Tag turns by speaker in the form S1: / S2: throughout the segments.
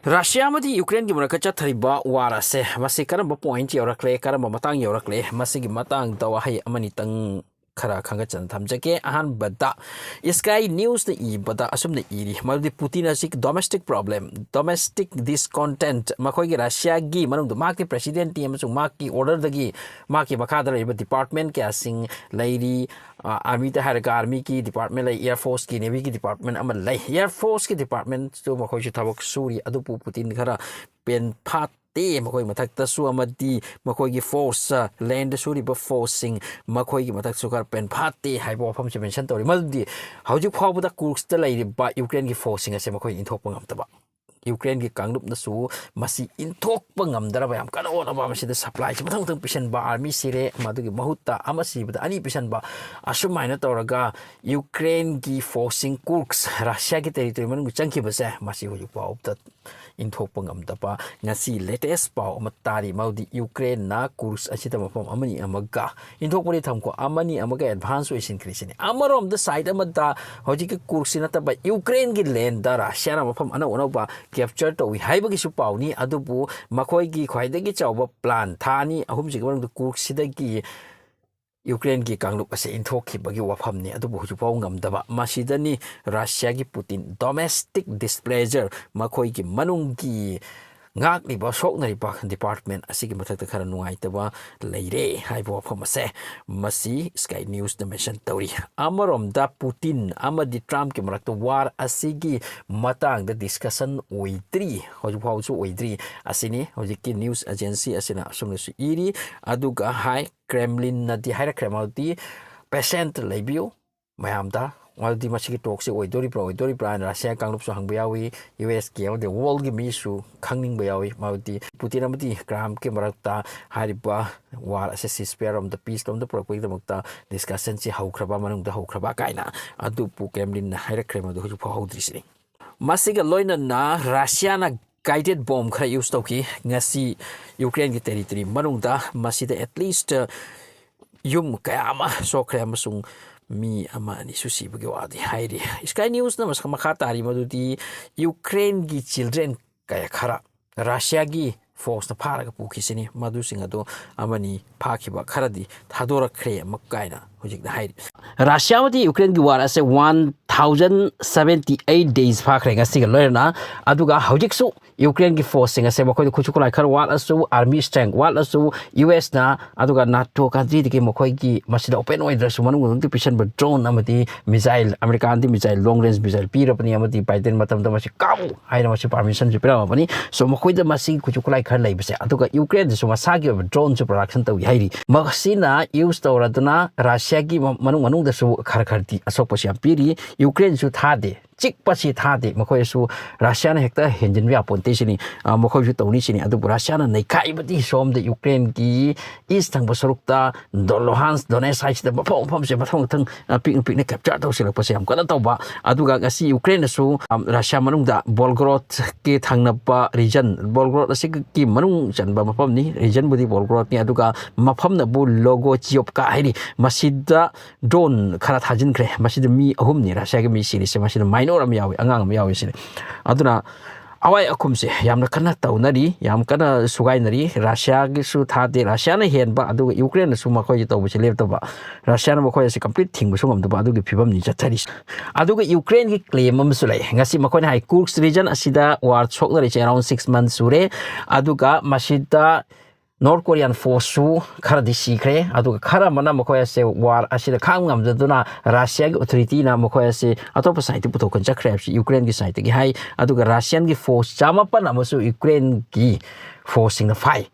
S1: Russia amadi Ukraine gi muraka chathariba war ase masi karamba point yorakle karamba matang yorakle masi gi matang tawa hai amani tang khara khanga chan thamjake ahan bada sky news the e bada asum the iri madi Putin asik domestic problem domestic discontent makoi gi Russia gi manung du maki president ti amasung maki order dagi maki makada le department ke asing lady army ta har army ki department lai air force ki navy ki department amal lai air force ki department to makoi chu thabak suri adu Putin khara pen phat te makoi mathak ta su amadi makoi gi force land suri ba forcing makoi gi mathak su kar pen phat te hai bo pham mention tori maldi hauji phau da kurks ta lai ba Ukraine gi forcing ase makoi in thok pangam ta ba Ukraine gi kanglup na su masi inthok pangam dara ba yam kana ona ba masi da supply chi mathang thang pisan ba army sire madu gi mahutta amasi ba ani pisan ba asumai na toraga Ukraine gi forcing kurks Russia gi territory man changki ba se masi hoju pa opta inthok pangam da ba ngasi latest pa matari maudi Ukraine na kurks asita mapam amani amaga inthok pori tham ko amani amaga advance oisin krisini amarom the side amada hoji ki kurks na ta ba Ukraine gi land da Russia na mapam ana ona ba capture to we haibagi su pauni adubu makoi gi khwaidagi chawba plan thani ahum ji gawang kurk sidagi Ukraine gi kanglup ase inthokhi bagi wafam ni adubu huju paw ngamdaba masidani Russia gi Putin domestic displeasure makoi gi manung gi ngak ni ba sok na ba department asigi mathak khara nuai taba leire haibo phamase masi sky news the mention tori amarom da Putin amadi Trump ki marak to war asigi matang the discussion oitri hoju phau chu oitri asini hoji ki news agency asina sumna su iri aduga hai Kremlin na di haira Kremlin patient lebiu mayam da waldi machiki talk se oidori pra na Russia kanglup so hangbayawi US ke the world gi misu khangning bayawi maudi Putin amati kram ke marakta hariba war ase spare of the peace of the propoi the mukta discussion si haukraba manung da haukraba kaina adu pu Kremlin na haira Kremlin hu pha haudrisini masiga loina na Russia na guided bomb khara use toki ngasi Ukraine gi territory manung da masida at least yum kayama so kayama sung mi ama ni susi bagi wadi hairi sky news na mas makha tari madudi Ukraine gi children kaya khara Russia gi force na phara ga pukhisini madu singa do amani phakhiba kharadi thadora khre makaina hojik da hairi Russia mati Ukraine gi war ase 1078 days phakre ga siga loina aduga hojik su Ukraine gi force singa se makoi khuchu kulai khar wal asu army strength wal asu US na aduga NATO country dike makoi gi masida open wide su manu ngi pisan ba drone amati missile American di missile long range missile pira pani amati Biden matam da masi kamu haina masi permission ji pira pani so makoi da masi khuchu kulai khar lai base aduga Ukraine su masagi drone su production tawi hairi maksina use tawraduna Russia gi manu da su khar khar di asok pasi piri Ukraine su thade chik pasi thade makoi su Russia na hekta henjin wi apon tesini makoi su tawni sini adu Russia na nei kai bati som de Ukraine ki east thang basarukta Luhansk Donetsk side da phom se bathong thang pik ne capture taw sila pasi am kana tawba aduga ngasi Ukraine su Russia manung da Volgorod ke thangna pa region Volgorod asik ki manung chanba mafam ni region budi Volgorod ni aduga mafam na bu logo chiop ka hairi masida drone khara thajin kre masida mi ahum ni Russia ge mi siri se masida minor am yawi angang am yawi sini aduna awai akum se yamna kana tawnari yam kana sugainari Russia gi su thade Russia na hen ba aduga Ukraine su makoi to bu selep to ba Russia na makoi se complete thing bu sungam to ba aduga phibam ni chathari aduga Ukraine gi claim am su lai ngasi makoi na hai Kursk region asida war chokna ri around 6 months sure aduga masida North Korean force su khara disi kre aduga khara mana makoi se war asida khang ngam daduna Russia gi authority na makoi se atopa side pu thokon chakre Ukraine gi side gi hai aduga Russian gi force chama pa na masu Ukraine gi forcing the fight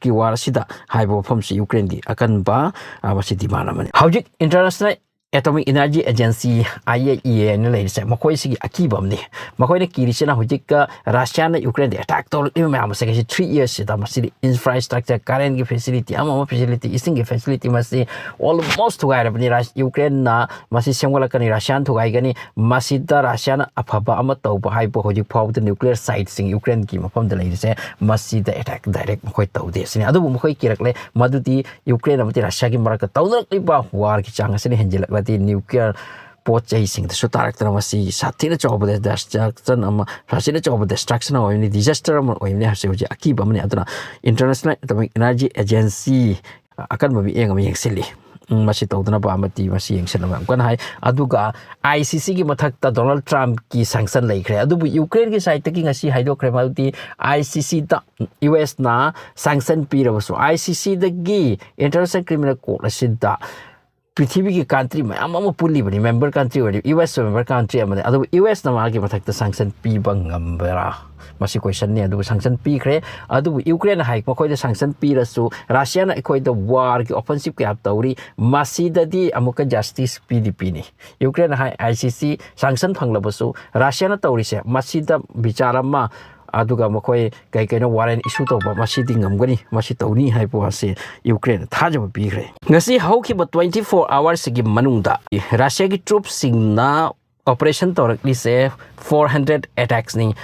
S1: ki war sida hai bo phom si Ukraine gi akan ba masi di mana mani hawjik international Atomic Energy Agency IAEA ne lai se makoi sigi akibam ni makoi ne kiri sena hojik ka Russia na Ukraine attack to ni ma se 3 years da masi infrastructure current gi facility ama facility ising gi facility masi almost to gaira ni Ukraine na masi semwala kani Russian to gai gani masi da Russia na aphaba ama to ba hai bo hojik phau the nuclear site sing Ukraine gi mafam da lai se masi da attack direct makoi to de sini adu makoi kirakle madudi Ukraine amati Russia gi maraka to na ba war gi changa sini henjel the nuclear pot chai sing the sutarak masi satina job the destruction rasina job destruction or any disaster or any hasuji akiba mani aduna International Atomic Energy Agency akan mabi eng ami sili masi tawdana ba amati masi eng senama kan hai aduga ICC gi mathakta Donald Trump ki sanction laikre adubu Ukraine gi side ki ngasi haido kremauti ICC da US na sanction pirabasu ICC da gi International Criminal Court asidda पृथ्वी की country में पुली बनी member country वाली US member country अमने अदु US ना मागे मथक सैंक्शन पी बंगमबरा मसी क्वेश्चन ने अदु सैंक्शन पी खरे अदु यूक्रेन हाइक मखोय द सैंक्शन पी रसु रशिया ना इखोय द वार की ऑफेंसिव के आप तौरी मसी ददी अमुक जस्टिस पीडीपी ने यूक्रेन हाइ ICC सैंक्शन फंगलबसु रशिया ना तौरी से मसी द विचारमा aduga makoi kai kai no warrant issue to ba masi dingam gani masi tawni hai po ase Ukraine thajaba bi gre ngasi hauki ba 24 hours gi manungda Russia gi troops singna operation torakli se 400 attacks ni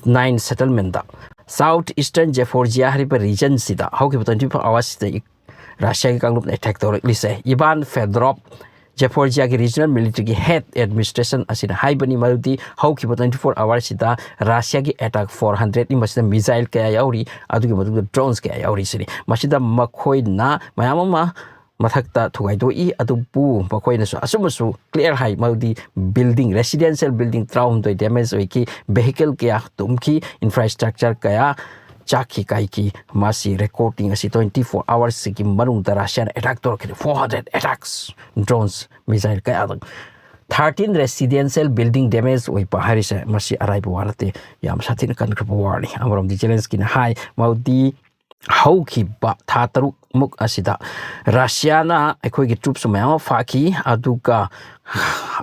S1: 9 settlement da south eastern Georgia hariba region sida hauki ba 24 hours da Russia gi kanglup attack torakli se Ivan Fedorov Georgia की regional military head administration asina haibani marudi hauki 24 hours sida Russia की attack 400 ni masida missile kaya yauri adugi madu drones kaya yauri sini masida makhoi na mayama mathakta thugai do I adubu makhoi na su asumasu clear hai marudi building residential building traum do damage oiki vehicle kaya tumki infrastructure kaya Chaki Kaiki Masi recording as 24 hours ki marung da Russian attack tor 400 attacks drones missile kaya 13 residential building damage oi pahari se masi arai warate yam satin kan war ni amrom di Zelensky na hai maudi hauki ba tha taruk muk asida Russia na ekhoi gi troops mayam faki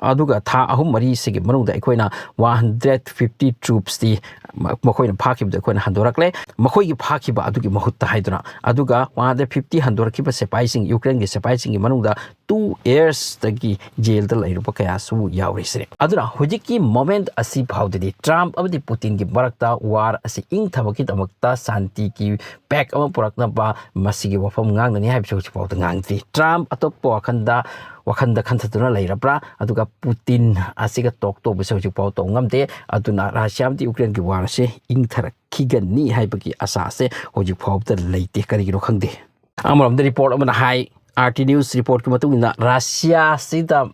S1: aduga tha ahum mari sigi manung da ekhoi na 150 troops ti makhoi na phaki da ekhoi na handorakle makhoi gi phaki ba adugi mahutta haiduna aduga 150 handoraki ba sepai sing Ukraine gi sepai sing gi manung da 2 years tagi jail da lairu pa kaya su yauri sire aduna hojiki moment asi bhaudadi Trump abdi Putin gi barakta war asi ing thabaki damakta santi ki pack ama purakna ba masigi wafam ngang ni haibsu chi pawta ngangti Trump atop wakhanda khanthatuna lairabra aduga Putin asiga tok to biso chi pawta ngamte aduna Russia amti Ukraine gi war se ing tharakigani haibagi asa se hoji phawta leite kari ro khangde amaram the report amana hai RT News report ki matung na Russia sida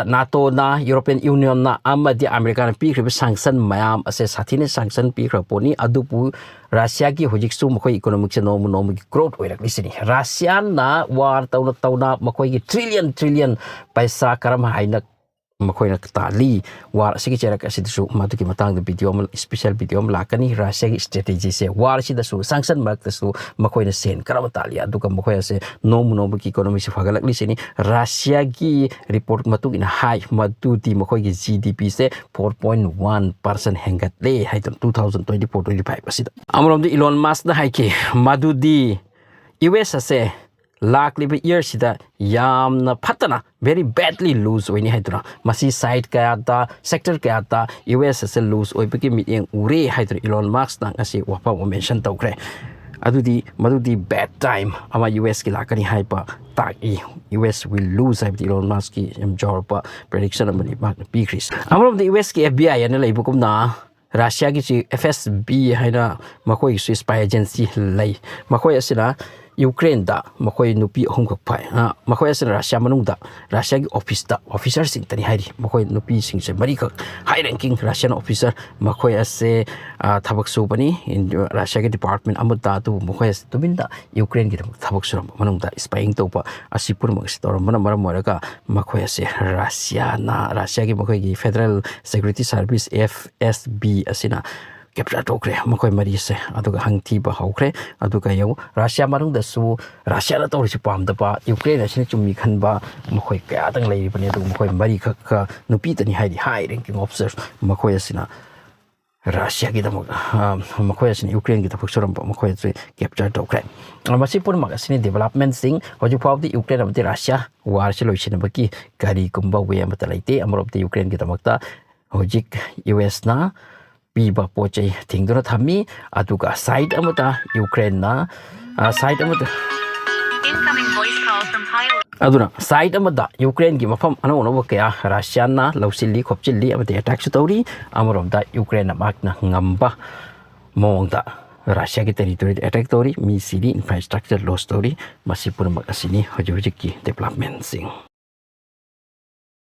S1: NATO na European Union na amadi America na pi khriba sanction mayam ase sathine sanction pi khraponi adupu Russia ki hojik su makhoi economic se nom ki growth oirak lisini Russia na war tauna makhoi ki trillion paisa karam haina makhoi na tali war sigi cherak asidu madu ki matang de video special video lakani Russia ki strategy se war sida su sanction mark su makhoi na sen karam tali aduka makhoi ase nom ki economy se fagalak lisini Russia ki report matu ina high madu ti makhoi ki GDP se 4.1% hengat le haitam 2024-25 asida amrom de Elon Musk na haike madu di US ase lakliba year sida yamna phatana very badly lose oini haidura masi side kaya da sector kaya da US ase lose oibiki miteng ure haidura Elon Musk na ngasi wapa mention tawkre madudi bad time ama US ki lakani haipa taki US will lose haib Elon Musk ki jorpa prediction amani mak pi kris amrom the US ki FBI ana leibukum na Russia ki FSB haina makoi spy agency lai makoi asina Ukraine da makhoi nupi hong kok phai makhoi ase Russia manung da Russia gi office da officer sing tani hairi makhoi nupi sing se mari khak high ranking Russian officer makhoi ase thabak su pani in Russia gi department amata tu makhoi ase tumin da Ukraine gi thabak su manung da spying to pa asipur mak storam mana mara moraka makhoi ase Russia gi makhoi gi Federal Security Service FSB asina capture tokre makhoi mari se aduga hangthi ba haukre aduga yau Russia marung da su Russia la tori pam da ba Ukraine asina chumi khan ba makhoi kya tang lai bani adu makhoi mari kha nupi tani high ranking officer makhoi asina Russia gi da makhoi asina Ukraine gi da phuksuram ba makhoi se capture tokre masi pur mag asini development sing hoju phaw di Ukraine amti Russia war se loisin ba ki gari kumba we amata laite amrop di Ukraine gi da makta hojik US na piba pochai thingdura thami aduga side amata Ukraine na side amata
S2: incoming voice call from pilot
S1: aduna side amada Ukraine gi mafam ano no kaya Russia na lausilli khopchilli amade attack su tori amarom da Ukraine na makna ngamba mongda Russia ki territory attack tori mi city infrastructure loss tori masipur magasini hojiki development sing